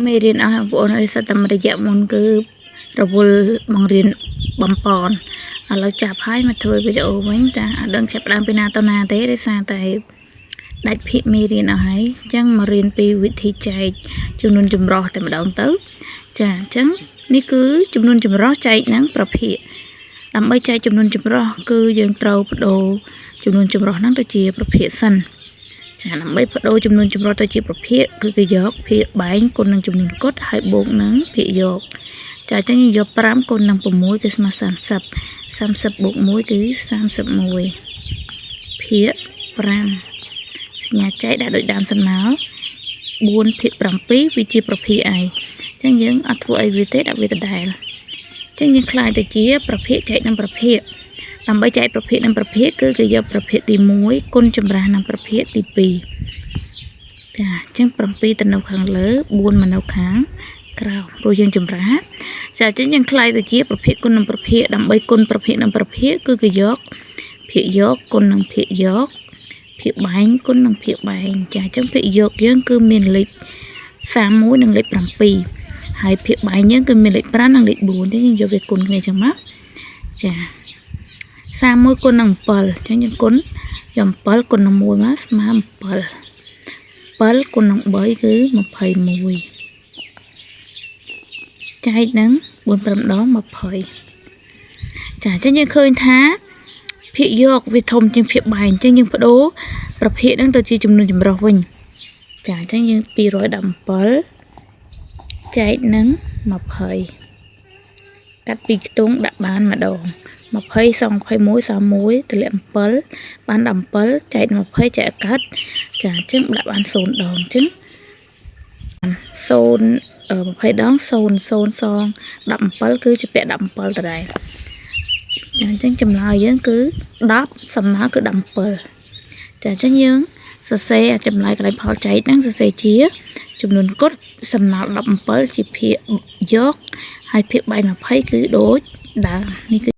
មេរៀនអស់បងប្អូនឲ្យសិតតាមរយៈមុនគឺរវល់បង្រៀនបំពន់ឥឡូវចាប់ហើយមកធ្វើវីដេអូវិញចាអត់ដឹងចាប់ដើមពីណាទៅណាទេដោយសារតែដាច់ភាគមេរៀនអស់ហើយអញ្ចឹងមករៀនពីវិធីចែកចំនួនចម្រុះតែម្ដងទៅចាអញ្ចឹងនេះគឺចំនួនចម្រុះចែកនឹងប្រភេទដើម្បីចែកចំនួនចម្រុះគឺយើងត្រូវបដូរចំនួនចម្រុះហ្នឹងទៅជាប្រភេទសិនចាដើម្បីបដូរចំនួនចម្រុះទៅជាប្រភេទគឺគេយកភាគបែងគុណនឹងចំនួនគត់ហើយបូកនឹងភាគយកចាអញ្ចឹងយើងយក5គុណនឹង6គឺស្មើ30 30បូក1គឺ31ភាគ5សញ្ញាចែកដាក់ដូចដើមសំណោ4ភាគ7វាជាប្រភេទឯងអញ្ចឹងយើងអត់ធ្វើអីវាទេដាក់វាដដែលអញ្ចឹងយើងខ្លាយទៅជាប្រភេទចែកនឹងប្រភេទដើម្បីចែកប្រភេទនឹងប្រភេទគឺគេយកប្រភេទទី1គុណចម្រាស់នឹងប្រភេទទី2ចាអញ្ចឹង7ទៅនៅខាងលើ4មកនៅខាងក្រោមព្រោះយើងចម្រាស់ចាអញ្ចឹងយើងខ្លាយទៅជាប្រភេទគុណនឹងប្រភេទដើម្បីគុណប្រភេទនឹងប្រភេទគឺគេយកភាគយកគុណនឹងភាគយកភាគបែងគុណនឹងភាគបែងចាអញ្ចឹងភាគយកយើងគឺមានលេខ31និងលេខ7ហើយភាគបែងយើងគឺមានលេខ5និងលេខ4ទេយើងយកវាគុណគ្នាចឹងមកចា31គុណនឹង7អញ្ចឹងយើងគុណយក7គុណនឹង1មកស្មើ7 7គុណនឹង3គឺ21ចែកនឹង4 5ដង20ចាអញ្ចឹងយើងឃើញថាភាគយកវាធំជាងភាគបែងអញ្ចឹងយើងបដូរប្រភេទហ្នឹងទៅជាចំនួនចម្រុះវិញចាអញ្ចឹងយើង217ចែកនឹង20កាត់ពីខ្ទង់ដាក់បានម្ដង20 21 31ទម្លាក់7បាន17ចែក20ចែកកាត់ចាអញ្ចឹងដាក់បាន0ដងអញ្ចឹង20ដង0 0 សង17គឺជាពាក់17ដដែលចាអញ្ចឹងចម្លើយយើងគឺ10សំណល់គឺ17ចាអញ្ចឹងយើងសរសេរចម្លើយកន្លែងផលចែកហ្នឹងសរសេរជាចំនួនគត់សំណល់17ជាភាគយកហើយភាគបែង20គឺដូចដើមនេះ